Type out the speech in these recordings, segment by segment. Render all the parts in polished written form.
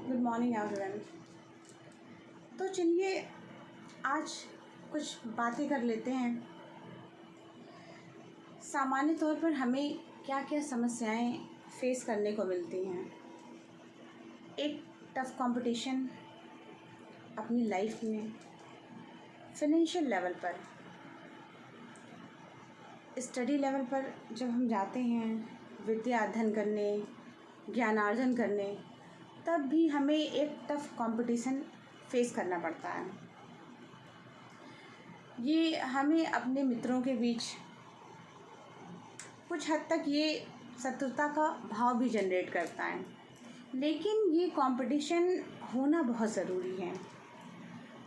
Good morning everyone. तो चलिए आज कुछ बातें कर लेते हैं। सामान्य तौर पर हमें क्या क्या समस्याएं फेस करने को मिलती हैं। एक टफ कंपटीशन अपनी लाइफ में, फाइनेंशियल लेवल पर, स्टडी लेवल पर जब हम जाते हैं विद्या अध्ययन करने, ज्ञानार्जन करने, तब भी हमें एक टफ कंपटीशन फेस करना पड़ता है। ये हमें अपने मित्रों के बीच कुछ हद तक ये शत्रुता का भाव भी जनरेट करता है, लेकिन ये कंपटीशन होना बहुत ज़रूरी है।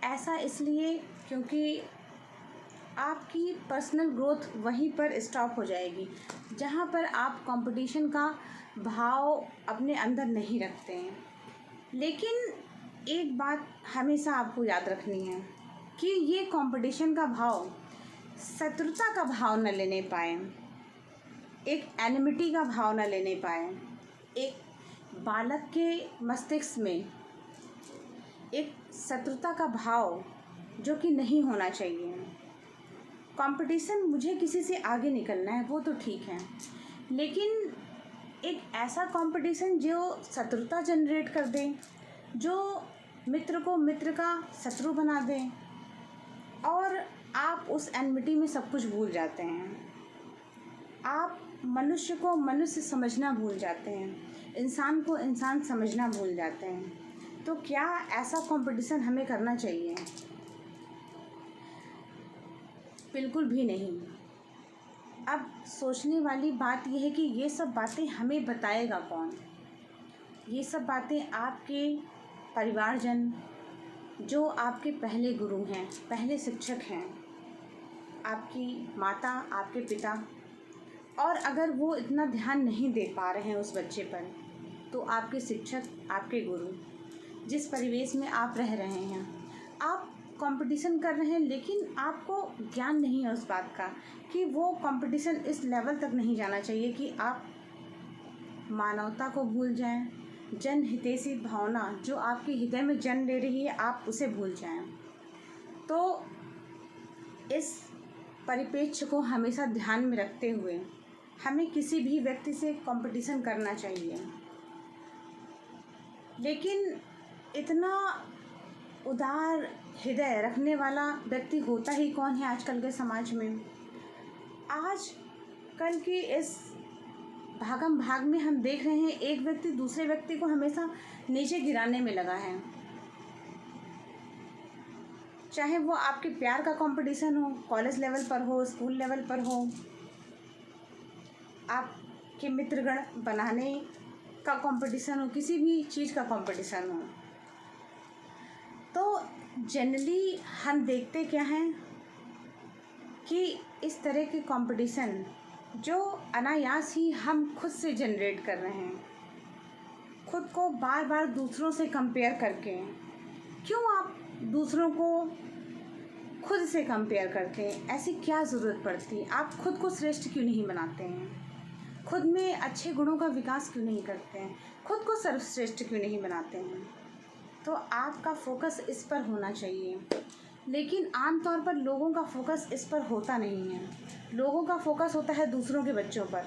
ऐसा इसलिए क्योंकि आपकी पर्सनल ग्रोथ वहीं पर स्टॉप हो जाएगी जहाँ पर आप कंपटीशन का भाव अपने अंदर नहीं रखते हैं। लेकिन एक बात हमेशा आपको याद रखनी है कि ये कंपटीशन का भाव शत्रुता का भाव न लेने पाए, एक एनिमिटी का भाव न लेने पाए। एक बालक के मस्तिष्क में एक शत्रुता का भाव जो कि नहीं होना चाहिए। कंपटीशन, मुझे किसी से आगे निकलना है, वो तो ठीक है, लेकिन एक ऐसा कंपटीशन जो शत्रुता जनरेट कर दे, जो मित्र को मित्र का शत्रु बना दे और आप उस एनमिटी में सब कुछ भूल जाते हैं। आप मनुष्य को मनुष्य समझना भूल जाते हैं, इंसान को इंसान समझना भूल जाते हैं। तो क्या ऐसा कंपटीशन हमें करना चाहिए? बिल्कुल भी नहीं। अब सोचने वाली बात यह है कि ये सब बातें हमें बताएगा कौन? ये सब बातें आपके परिवारजन, जो आपके पहले गुरु हैं, पहले शिक्षक हैं, आपकी माता, आपके पिता। और अगर वो इतना ध्यान नहीं दे पा रहे हैं उस बच्चे पर, तो आपके शिक्षक, आपके गुरु, जिस परिवेश में आप रह रहे हैं, आप कंपटीशन कर रहे हैं, लेकिन आपको ज्ञान नहीं है उस बात का कि वो कंपटीशन इस लेवल तक नहीं जाना चाहिए कि आप मानवता को भूल जाएं, जन हितैषी भावना जो आपके हृदय में जन्म ले रही है, आप उसे भूल जाएं। तो इस परिप्रेक्ष्य को हमेशा ध्यान में रखते हुए हमें किसी भी व्यक्ति से कंपटीशन करना चाहिए। लेकिन इतना उदार हृदय रखने वाला व्यक्ति होता ही कौन है आजकल के समाज में? आज कल की इस भागम भाग में हम देख रहे हैं एक व्यक्ति दूसरे व्यक्ति को हमेशा नीचे गिराने में लगा है। चाहे वो आपके प्यार का कंपटीशन हो, कॉलेज लेवल पर हो, स्कूल लेवल पर हो, आपके मित्रगण बनाने का कंपटीशन हो, किसी भी चीज़ का कंपटीशन हो, तो जनरली हम देखते क्या हैं कि इस तरह के कंपटीशन जो अनायास ही हम खुद से जनरेट कर रहे हैं, खुद को बार बार दूसरों से कंपेयर करके। क्यों आप दूसरों को खुद से कंपेयर करते हैं? ऐसी क्या ज़रूरत पड़ती? आप खुद को श्रेष्ठ क्यों नहीं बनाते हैं? खुद में अच्छे गुणों का विकास क्यों नहीं करते हैं? खुद को सर्वश्रेष्ठ क्यों नहीं बनाते हैं? तो आपका फोकस इस पर होना चाहिए। लेकिन आमतौर पर लोगों का फोकस इस पर होता नहीं है। लोगों का फोकस होता है दूसरों के बच्चों पर,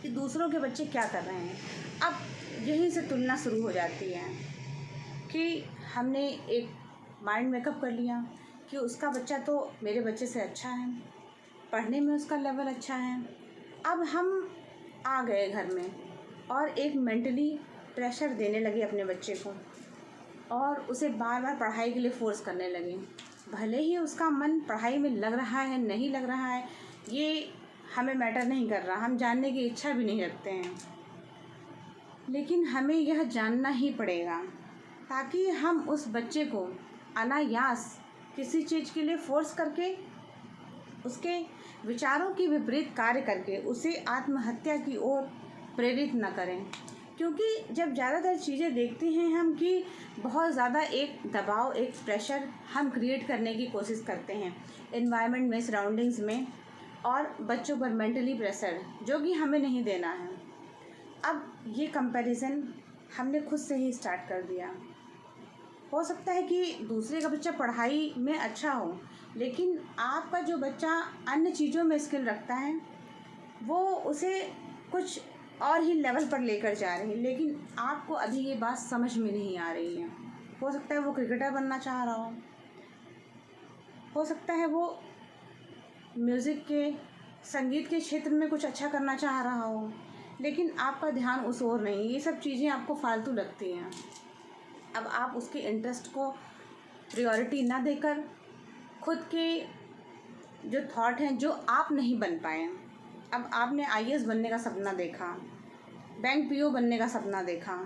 कि दूसरों के बच्चे क्या कर रहे हैं। अब यहीं से तुलना शुरू हो जाती है कि हमने एक माइंड मेकअप कर लिया कि उसका बच्चा तो मेरे बच्चे से अच्छा है, पढ़ने में उसका लेवल अच्छा है। अब हम आ गए घर में और एक मेंटली प्रेशर देने लगे अपने बच्चे को और उसे बार बार पढ़ाई के लिए फ़ोर्स करने लगे। भले ही उसका मन पढ़ाई में लग रहा है, नहीं लग रहा है, ये हमें मैटर नहीं कर रहा, हम जानने की इच्छा भी नहीं रखते हैं, लेकिन हमें यह जानना ही पड़ेगा ताकि हम उस बच्चे को अनायास किसी चीज़ के लिए फ़ोर्स करके, उसके विचारों की विपरीत कार्य करके उसे आत्महत्या की ओर प्रेरित न करें। क्योंकि जब ज़्यादातर चीज़ें देखते हैं हम कि बहुत ज़्यादा एक दबाव, एक प्रेशर हम क्रिएट करने की कोशिश करते हैं एनवायरनमेंट में, सराउंडिंग्स में, और बच्चों पर मेंटली प्रेशर जो कि हमें नहीं देना है। अब ये कंपैरिजन हमने खुद से ही स्टार्ट कर दिया। हो सकता है कि दूसरे का बच्चा पढ़ाई में अच्छा हो, लेकिन आपका जो बच्चा अन्य चीज़ों में स्किल रखता है वो उसे कुछ और ही लेवल पर लेकर जा रही है, लेकिन आपको अभी ये बात समझ में नहीं आ रही है। हो सकता है वो क्रिकेटर बनना चाह रहा हो सकता है वो म्यूज़िक के, संगीत के क्षेत्र में कुछ अच्छा करना चाह रहा हो, लेकिन आपका ध्यान उस ओर नहीं। ये सब चीज़ें आपको फालतू लगती हैं। अब आप उसके इंटरेस्ट को प्रायोरिटी ना देकर खुद के जो थॉट हैं जो आप नहीं बन पाए, अब आपने आईएएस बनने का सपना देखा, बैंक पीओ बनने का सपना देखा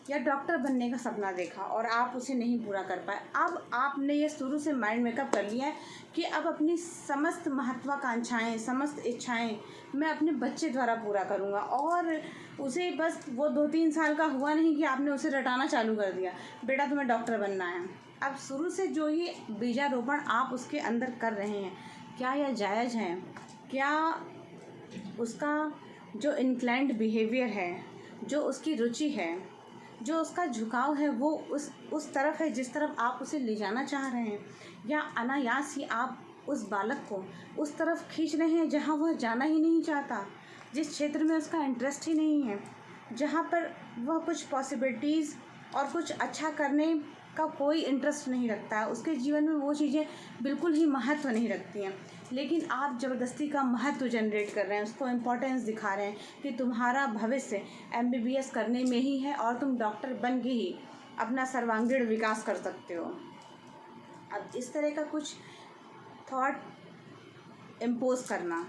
या डॉक्टर बनने का सपना देखा और आप उसे नहीं पूरा कर पाए। अब आपने ये शुरू से माइंड मेकअप कर लिया है कि अब अपनी समस्त महत्वाकांक्षाएं, समस्त इच्छाएं मैं अपने बच्चे द्वारा पूरा करूँगा। और उसे बस वो 2-3 साल का हुआ नहीं कि आपने उसे रटाना चालू कर दिया, बेटा तुम्हें डॉक्टर बनना है। अब शुरू से जो ये बीजारोपण आप उसके अंदर कर रहे हैं, क्या यह जायज़ है? क्या उसका जो इंक्लाइंड बिहेवियर है, जो उसकी रुचि है, जो उसका झुकाव है, वो उस तरफ है जिस तरफ आप उसे ले जाना चाह रहे हैं, या अनायास ही आप उस बालक को उस तरफ खींच रहे हैं जहाँ वह जाना ही नहीं चाहता, जिस क्षेत्र में उसका इंटरेस्ट ही नहीं है, जहाँ पर वह कुछ पॉसिबिलिटीज़ और कुछ अच्छा करने का कोई इंटरेस्ट नहीं रखता है, उसके जीवन में वो चीज़ें बिल्कुल ही महत्व नहीं रखती हैं। लेकिन आप ज़बरदस्ती का महत्व जनरेट कर रहे हैं, उसको इम्पोर्टेंस दिखा रहे हैं कि तुम्हारा भविष्य एमबीबीएस करने में ही है और तुम डॉक्टर बन के ही अपना सर्वांगीण विकास कर सकते हो। अब इस तरह का कुछ थॉट इम्पोज करना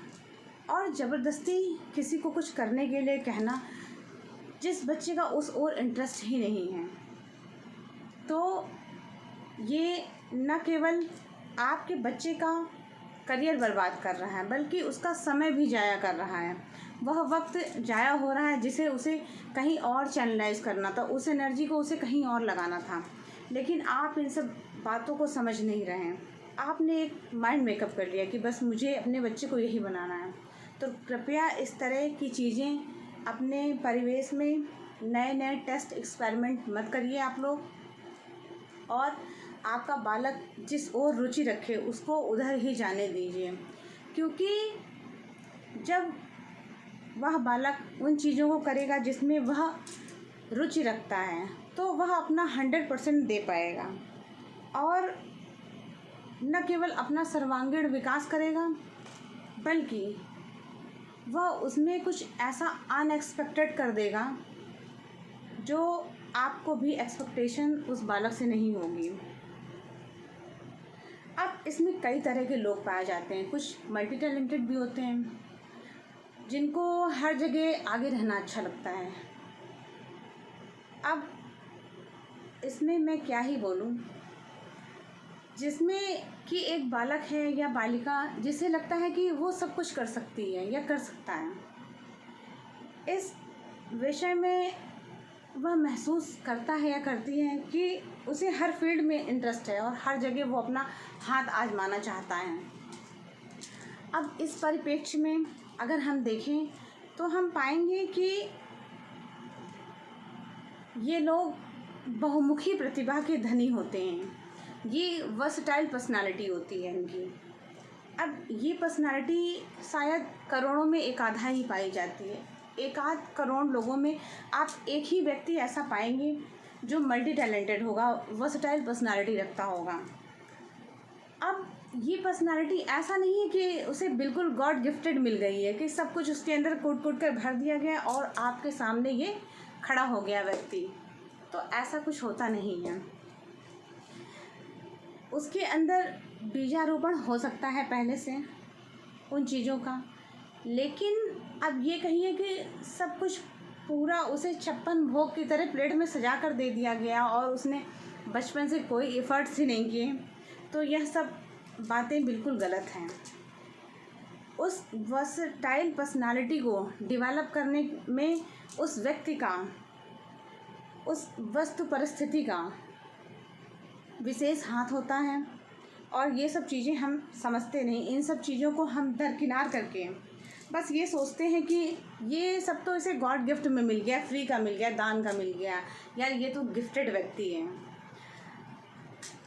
और ज़बरदस्ती किसी को कुछ करने के लिए कहना, जिस बच्चे का उस ओर इंटरेस्ट ही नहीं है, तो ये न केवल आपके बच्चे का करियर बर्बाद कर रहा है, बल्कि उसका समय भी ज़ाया कर रहा है। वह वक्त ज़ाया हो रहा है जिसे उसे कहीं और चैनलाइज करना था, उस एनर्जी को उसे कहीं और लगाना था। लेकिन आप इन सब बातों को समझ नहीं रहे हैं। आपने एक माइंड मेकअप कर लिया कि बस मुझे अपने बच्चे को यही बनाना है। तो कृपया इस तरह की चीज़ें अपने परिवेश में नए नए टेस्ट एक्सपेरिमेंट मत करिए आप लोग। और आपका बालक जिस ओर रुचि रखे उसको उधर ही जाने दीजिए, क्योंकि जब वह बालक उन चीज़ों को करेगा जिसमें वह रुचि रखता है, तो वह अपना 100% दे पाएगा और न केवल अपना सर्वांगीण विकास करेगा, बल्कि वह उसमें कुछ ऐसा अनएक्सपेक्टेड कर देगा जो आपको भी एक्सपेक्टेशन उस बालक से नहीं होगी। अब इसमें कई तरह के लोग पाए जाते हैं। कुछ मल्टी टैलेंटेड भी होते हैं जिनको हर जगह आगे रहना अच्छा लगता है। अब इसमें मैं क्या ही बोलूं, जिसमें कि एक बालक है या बालिका जिसे लगता है कि वो सब कुछ कर सकती है या कर सकता है, इस विषय में वह महसूस करता है या करती है कि उसे हर फील्ड में इंटरेस्ट है और हर जगह वो अपना हाथ आजमाना चाहता है। अब इस परिप्रेक्ष्य में अगर हम देखें तो हम पाएंगे कि ये लोग बहुमुखी प्रतिभा के धनी होते हैं। ये वर्सटाइल पर्सनालिटी होती है इनकी। अब ये पर्सनालिटी शायद करोड़ों में एक आधा ही पाई जाती है। एक आध करोड़ लोगों में आप एक ही व्यक्ति ऐसा पाएंगे जो मल्टी टैलेंटेड होगा, वर्सटाइल पर्सनालिटी रखता होगा। अब ये पर्सनालिटी ऐसा नहीं है कि उसे बिल्कुल गॉड गिफ्टेड मिल गई है कि सब कुछ उसके अंदर कूट कूट कर भर दिया गया और आपके सामने ये खड़ा हो गया व्यक्ति, तो ऐसा कुछ होता नहीं है। उसके अंदर बीजारोपण हो सकता है पहले से उन चीज़ों का, लेकिन अब ये कहिए कि सब कुछ पूरा उसे 56 भोग की तरह प्लेट में सजा कर दे दिया गया और उसने बचपन से कोई एफर्ट्स ही नहीं किए, तो यह सब बातें बिल्कुल गलत हैं। उस वर्सटाइल पर्सनालिटी को डेवलप करने में उस व्यक्ति का, उस वस्तु परिस्थिति का विशेष हाथ होता है और ये सब चीज़ें हम समझते नहीं। इन सब चीज़ों को हम दरकिनार करके बस ये सोचते हैं कि ये सब तो इसे गॉड गिफ्ट में मिल गया, फ्री का मिल गया, दान का मिल गया, यार ये तो गिफ्टेड व्यक्ति है,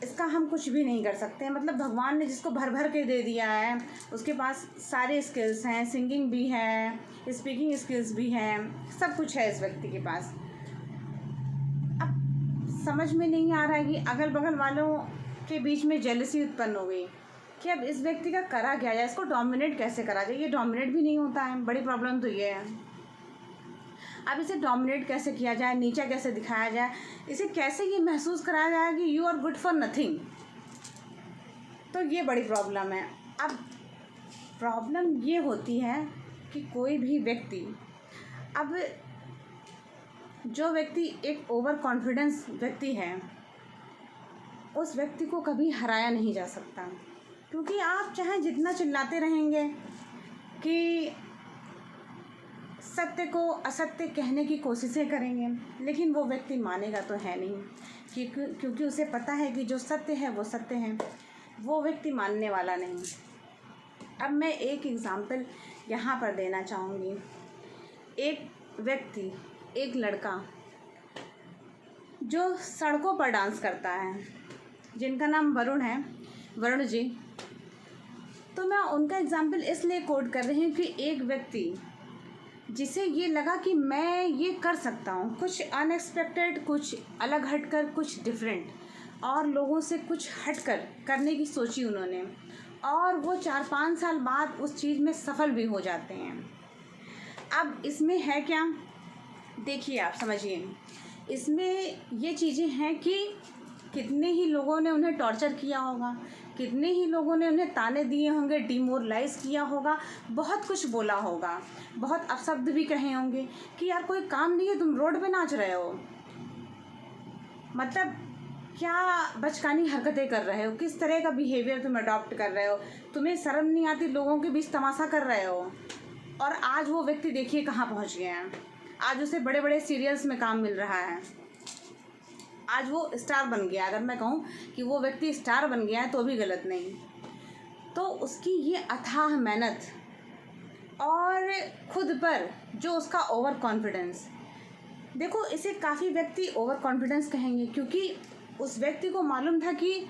इसका हम कुछ भी नहीं कर सकते हैं। मतलब भगवान ने जिसको भर भर के दे दिया है, उसके पास सारे स्किल्स हैं, सिंगिंग भी है, स्पीकिंग स्किल्स भी हैं, सब कुछ है इस व्यक्ति के पास। अब समझ में नहीं आ रहा है कि अगल बगल वालों के बीच में जेलसी उत्पन्न हो गई कि अब इस व्यक्ति का करा क्या जाए, इसको डोमिनेट कैसे करा जाए। ये डोमिनेट भी नहीं होता है, बड़ी प्रॉब्लम तो ये है। अब इसे डोमिनेट कैसे किया जाए, नीचा कैसे दिखाया जाए, इसे कैसे ये महसूस कराया जाए कि you are good for nothing, तो ये बड़ी प्रॉब्लम है। अब प्रॉब्लम ये होती है कि कोई भी व्यक्ति, अब जो व्यक्ति एक ओवर कॉन्फिडेंस व्यक्ति है, उस व्यक्ति को कभी हराया नहीं जा सकता, क्योंकि आप चाहे जितना चिल्लाते रहेंगे कि सत्य को असत्य कहने की कोशिशें करेंगे, लेकिन वो व्यक्ति मानेगा तो है नहीं, क्योंकि उसे पता है कि जो सत्य है वो सत्य है, वो व्यक्ति मानने वाला नहीं। अब मैं एक एग्ज़ाम्पल यहाँ पर देना चाहूँगी। एक व्यक्ति, एक लड़का जो सड़कों पर डांस करता है, जिनका नाम वरुण है, वरुण जी, तो मैं उनका एग्ज़ाम्पल इसलिए कोट कर रही हूँ कि एक व्यक्ति जिसे ये लगा कि मैं ये कर सकता हूँ, कुछ अनएक्सपेक्टेड, कुछ अलग हटकर, कुछ डिफरेंट, और लोगों से कुछ हटकर करने की सोची उन्होंने, और वो 4-5 साल बाद उस चीज़ में सफल भी हो जाते हैं। अब इसमें है क्या, देखिए आप समझिए, इसमें ये चीज़ें हैं कि कितने ही लोगों ने उन्हें टॉर्चर किया होगा, कितने ही लोगों ने उन्हें ताने दिए होंगे, डिमोरलाइज़ किया होगा, बहुत कुछ बोला होगा, बहुत अपशब्द भी कहे होंगे कि यार कोई काम नहीं है, तुम रोड पे नाच रहे हो, मतलब क्या बचकानी हरकतें कर रहे हो, किस तरह का बिहेवियर तुम अडॉप्ट कर रहे हो, तुम्हें शर्म नहीं आती, लोगों के बीच तमाशा कर रहे हो। और आज वो व्यक्ति देखिए कहाँ पहुँच गया है, आज उसे बड़े बड़े सीरियल्स में काम मिल रहा है, आज वो स्टार बन गया। अगर मैं कहूँ कि वो व्यक्ति स्टार बन गया है तो भी गलत नहीं। तो उसकी ये अथाह मेहनत और खुद पर जो उसका ओवर कॉन्फिडेंस, देखो इसे काफ़ी व्यक्ति ओवर कॉन्फिडेंस कहेंगे, क्योंकि उस व्यक्ति को मालूम था कि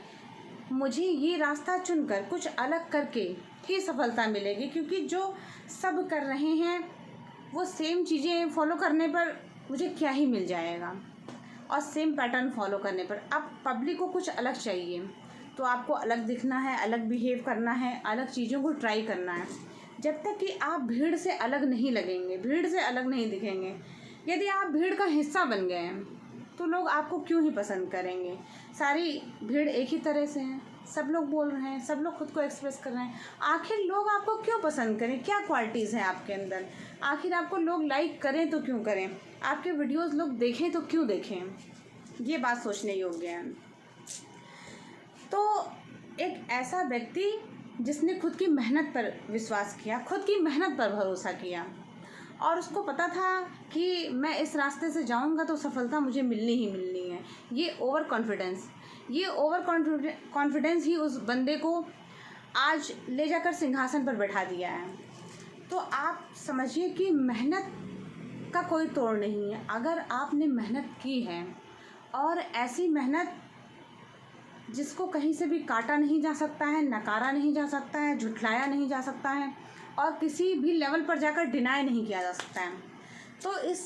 मुझे ये रास्ता चुनकर कुछ अलग करके ही सफलता मिलेगी, क्योंकि जो सब कर रहे हैं वो सेम चीज़ें फॉलो करने पर मुझे क्या ही मिल जाएगा, और सेम पैटर्न फॉलो करने पर। अब पब्लिक को कुछ अलग चाहिए, तो आपको अलग दिखना है, अलग बिहेव करना है, अलग चीज़ों को ट्राई करना है। जब तक कि आप भीड़ से अलग नहीं लगेंगे, भीड़ से अलग नहीं दिखेंगे, यदि आप भीड़ का हिस्सा बन गए हैं तो लोग आपको क्यों ही पसंद करेंगे। सारी भीड़ एक ही तरह से है, सब लोग बोल रहे हैं, सब लोग खुद को एक्सप्रेस कर रहे हैं, आखिर लोग आपको क्यों पसंद करें, क्या क्वालिटीज़ हैं आपके अंदर, आखिर आपको लोग लाइक करें तो क्यों करें, आपके वीडियोस लोग देखें तो क्यों देखें, ये बात सोचने योग्य है। तो एक ऐसा व्यक्ति जिसने खुद की मेहनत पर विश्वास किया, खुद की मेहनत पर भरोसा किया, और उसको पता था कि मैं इस रास्ते से जाऊंगा तो सफलता मुझे मिलनी ही मिलनी है, ये ओवर कॉन्फिडेंस ही उस बंदे को आज ले जाकर सिंहासन पर बैठा दिया है। तो आप समझिए कि मेहनत का कोई तोड़ नहीं है। अगर आपने मेहनत की है, और ऐसी मेहनत जिसको कहीं से भी काटा नहीं जा सकता है, नकारा नहीं जा सकता है, झुठलाया नहीं जा सकता है, और किसी भी लेवल पर जाकर डिनाई नहीं किया जा सकता है, तो इस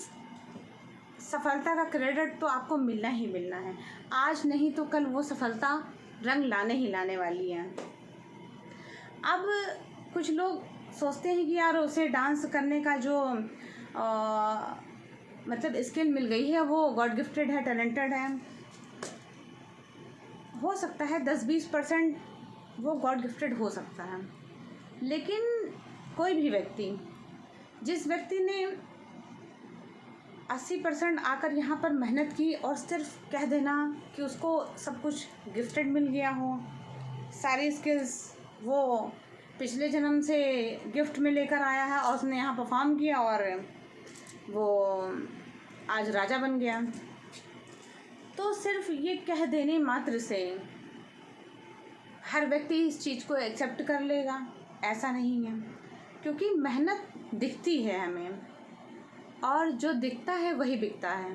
सफलता का क्रेडिट तो आपको मिलना ही मिलना है। आज नहीं तो कल वो सफलता रंग लाने ही लाने वाली है। अब कुछ लोग सोचते हैं कि यार उसे डांस करने का जो मतलब स्किल मिल गई है, वो गॉड गिफ्टेड है, टैलेंटेड है। हो सकता है 10-20% वो गॉड गिफ्टेड हो सकता है, लेकिन कोई भी व्यक्ति, जिस व्यक्ति ने 80% आकर यहाँ पर मेहनत की और सिर्फ कह देना कि उसको सब कुछ गिफ्टेड मिल गया हो, सारी स्किल्स वो पिछले जन्म से गिफ्ट में लेकर आया है और उसने यहाँ परफॉर्म किया और वो आज राजा बन गया, तो सिर्फ ये कह देने मात्र से हर व्यक्ति इस चीज़ को एक्सेप्ट कर लेगा, ऐसा नहीं है। क्योंकि मेहनत दिखती है हमें और जो दिखता है वही बिकता है।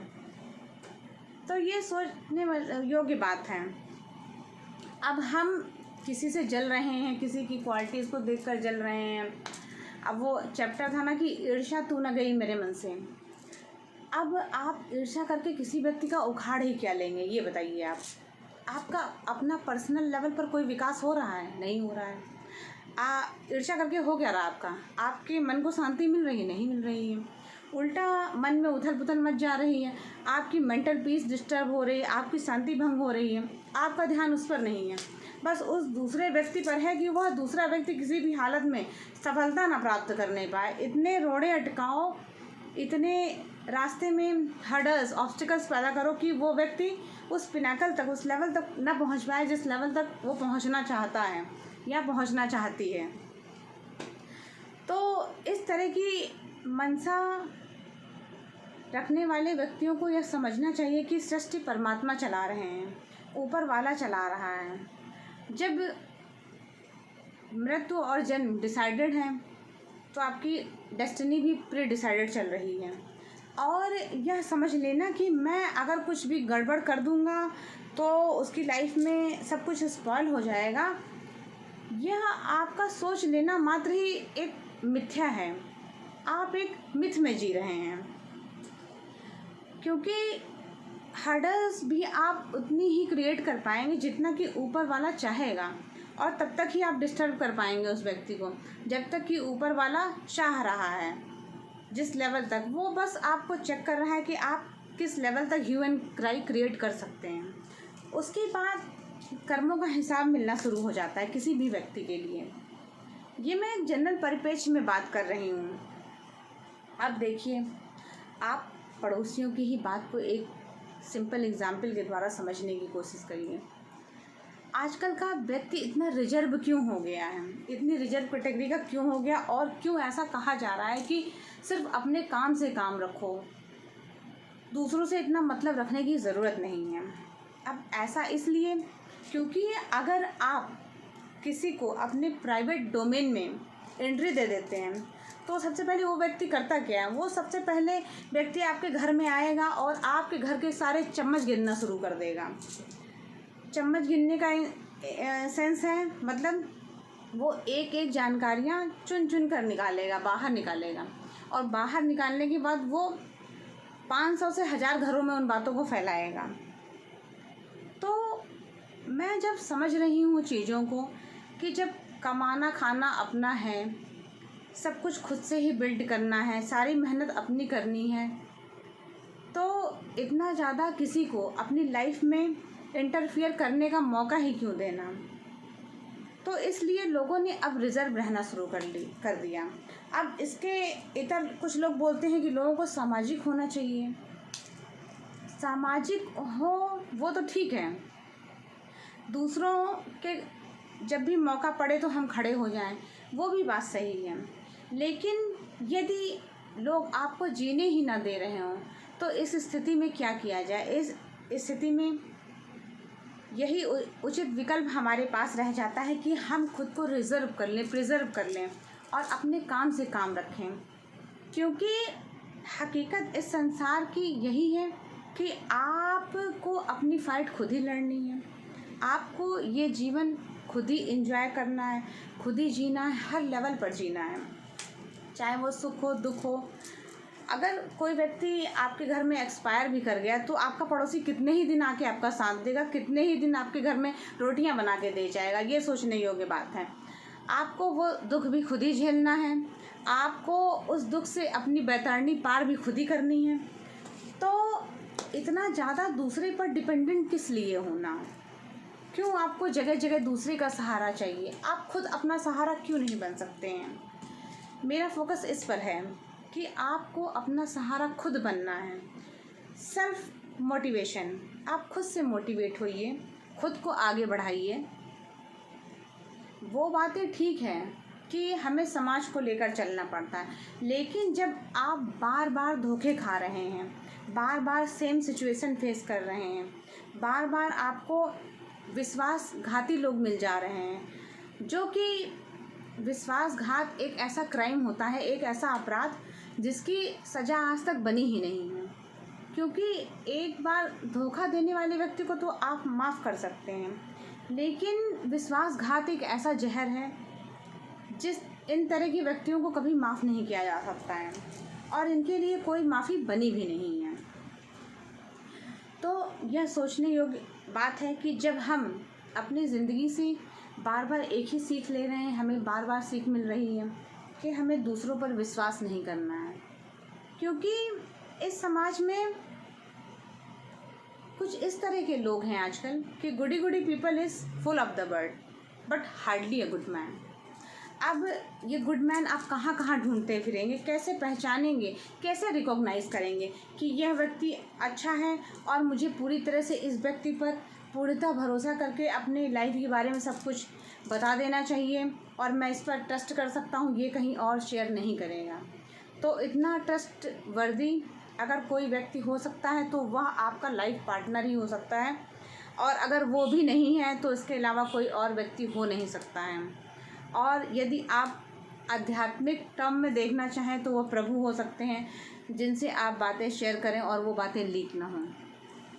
तो ये सोचने योग्य बात है। अब हम किसी से जल रहे हैं, किसी की क्वालिटीज़ को देखकर जल रहे हैं। अब वो चैप्टर था ना कि ईर्ष्या तू न गई मेरे मन से। अब आप ईर्ष्या करके किसी व्यक्ति का उखाड़ ही क्या लेंगे, ये बताइए आप। आपका अपना पर्सनल लेवल पर कोई विकास हो रहा है? नहीं हो रहा है। ईर्ष्या करके हो क्या रहा आपका? आपके मन को शांति मिल रही है? नहीं मिल रही है। उल्टा मन में उथल पुथल मच जा रही है। आपकी मेंटल पीस डिस्टर्ब हो रही है, आपकी शांति भंग हो रही है। आपका ध्यान उस पर नहीं है, बस उस दूसरे व्यक्ति पर है कि वह दूसरा व्यक्ति किसी भी हालत में सफलता ना प्राप्त करने पाए। इतने रोड़े अटकाओ, इतने रास्ते में हर्डल्स, ऑब्स्टिकल्स पैदा करो कि वो व्यक्ति उस पिनाकल तक, उस लेवल तक ना पहुंच पाए जिस लेवल तक वो पहुंचना चाहता है या पहुंचना चाहती है। तो इस तरह की मनसा रखने वाले व्यक्तियों को यह समझना चाहिए कि सृष्टि परमात्मा चला रहे हैं, ऊपर वाला चला रहा है। जब मृत्यु और जन्म डिसाइडेड है तो आपकी डेस्टिनी भी प्री डिसाइडेड चल रही है। और यह समझ लेना कि मैं अगर कुछ भी गड़बड़ कर दूंगा तो उसकी लाइफ में सब कुछ स्पॉइल हो जाएगा, यह आपका सोच लेना मात्र ही एक मिथ्या है। आप एक मिथ में जी रहे हैं, क्योंकि हर्डल्स भी आप उतनी ही क्रिएट कर पाएंगे जितना कि ऊपर वाला चाहेगा, और तब तक ही आप डिस्टर्ब कर पाएंगे उस व्यक्ति को जब तक कि ऊपर वाला चाह रहा है। जिस लेवल तक वो बस आपको चेक कर रहा है कि आप किस लेवल तक ह्यू एंड क्राई क्रिएट कर सकते हैं, उसके बाद कर्मों का हिसाब मिलना शुरू हो जाता है किसी भी व्यक्ति के लिए। ये मैं एक जनरल परिप्रेक्ष्य में बात कर रही हूँ। अब देखिए, आप पड़ोसियों की ही बात को एक सिंपल एग्जाम्पल के द्वारा समझने की कोशिश करिए। आजकल का व्यक्ति इतना रिजर्व क्यों हो गया है, इतनी रिजर्व कैटेगरी का क्यों हो गया, और क्यों ऐसा कहा जा रहा है कि सिर्फ अपने काम से काम रखो, दूसरों से इतना मतलब रखने की ज़रूरत नहीं है। अब ऐसा इसलिए क्योंकि अगर आप किसी को अपने प्राइवेट डोमेन में एंट्री दे देते हैं तो सबसे पहले वो व्यक्ति करता क्या है, वो सबसे पहले व्यक्ति आपके घर में आएगा और आपके घर के सारे चम्मच गिनना शुरू कर देगा। चम्मच गिनने का सेंस है, मतलब वो एक एक जानकारियाँ चुन चुन कर निकालेगा, बाहर निकालेगा, और बाहर निकालने के बाद वो 500 से 1000 घरों में उन बातों को फैलाएगा। तो मैं जब समझ रही हूँ चीज़ों को कि जब कमाना खाना अपना है, सब कुछ खुद से ही बिल्ड करना है, सारी मेहनत अपनी करनी है, तो इतना ज़्यादा किसी को अपनी लाइफ में इंटरफियर करने का मौका ही क्यों देना। तो इसलिए लोगों ने अब रिज़र्व रहना शुरू कर दिया। अब इसके इतर कुछ लोग बोलते हैं कि लोगों को सामाजिक होना चाहिए। सामाजिक हो वो तो ठीक है, दूसरों के जब भी मौका पड़े तो हम खड़े हो जाएं, वो भी बात सही है। लेकिन यदि लोग आपको जीने ही ना दे रहे हों तो इस स्थिति में क्या किया जाए। इस स्थिति में यही उचित विकल्प हमारे पास रह जाता है कि हम खुद को रिज़र्व कर लें, प्रिजर्व कर लें और अपने काम से काम रखें। क्योंकि हकीकत इस संसार की यही है कि आपको अपनी फ़ाइट खुद ही लड़नी है, आपको ये जीवन खुद ही एंजॉय करना है, खुद ही जीना है, हर लेवल पर जीना है, चाहे वो सुख हो दुख हो। अगर कोई व्यक्ति आपके घर में एक्सपायर भी कर गया तो आपका पड़ोसी कितने ही दिन आके आपका साथ देगा, कितने ही दिन आपके घर में रोटियां बना के दे जाएगा, ये सोचने योग्य बात है। आपको वो दुख भी खुद ही झेलना है, आपको उस दुख से अपनी बैतरणी पार भी खुद ही करनी है। तो इतना ज़्यादा दूसरे पर डिपेंडेंट किस लिए होना, क्यों आपको जगह जगह दूसरे का सहारा चाहिए, आप खुद अपना सहारा क्यों नहीं बन सकते हैं। मेरा फोकस इस पर है कि आपको अपना सहारा खुद बनना है। सेल्फ मोटिवेशन, आप खुद से मोटिवेट होइए, खुद को आगे बढ़ाइए। वो बातें ठीक हैं कि हमें समाज को लेकर चलना पड़ता है, लेकिन जब आप बार बार धोखे खा रहे हैं, बार बार सेम सिचुएशन फेस कर रहे हैं, बार बार आपको विश्वासघाती लोग मिल जा रहे हैं जो कि विश्वासघात एक ऐसा क्राइम होता है, एक ऐसा अपराध जिसकी सज़ा आज तक बनी ही नहीं है। क्योंकि एक बार धोखा देने वाले व्यक्ति को तो आप माफ़ कर सकते हैं, लेकिन विश्वासघात एक ऐसा जहर है जिस इन तरह के व्यक्तियों को कभी माफ़ नहीं किया जा सकता है और इनके लिए कोई माफ़ी बनी भी नहीं है। तो यह सोचने योग्य बात है कि जब हम अपनी ज़िंदगी से बार बार एक ही सीख ले रहे हैं, हमें बार बार सीख मिल रही है कि हमें दूसरों पर विश्वास नहीं करना है। क्योंकि इस समाज में कुछ इस तरह के लोग हैं आजकल कि goody goody people is full of the world but hardly a good man. अब ये गुड मैन आप कहाँ कहाँ ढूंढते फिरेंगे, कैसे पहचानेंगे, कैसे रिकॉग्नाइज़ करेंगे कि यह व्यक्ति अच्छा है और मुझे पूरी तरह से इस व्यक्ति पर पूर्णतः भरोसा करके अपने लाइफ के बारे में सब कुछ बता देना चाहिए और मैं इस पर ट्रस्ट कर सकता हूँ, ये कहीं और शेयर नहीं करेगा। तो इतना ट्रस्ट वर्दी अगर कोई व्यक्ति हो सकता है तो वह आपका लाइफ पार्टनर ही हो सकता है, और अगर वो भी नहीं है तो इसके अलावा कोई और व्यक्ति हो नहीं सकता है। और यदि आप आध्यात्मिक टर्म में देखना चाहें तो वो प्रभु हो सकते हैं जिनसे आप बातें शेयर करें और वो बातें लीक ना हों।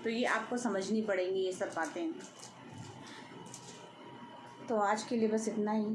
तो ये आपको समझनी पड़ेंगी ये सब बातें। तो आज के लिए बस इतना ही।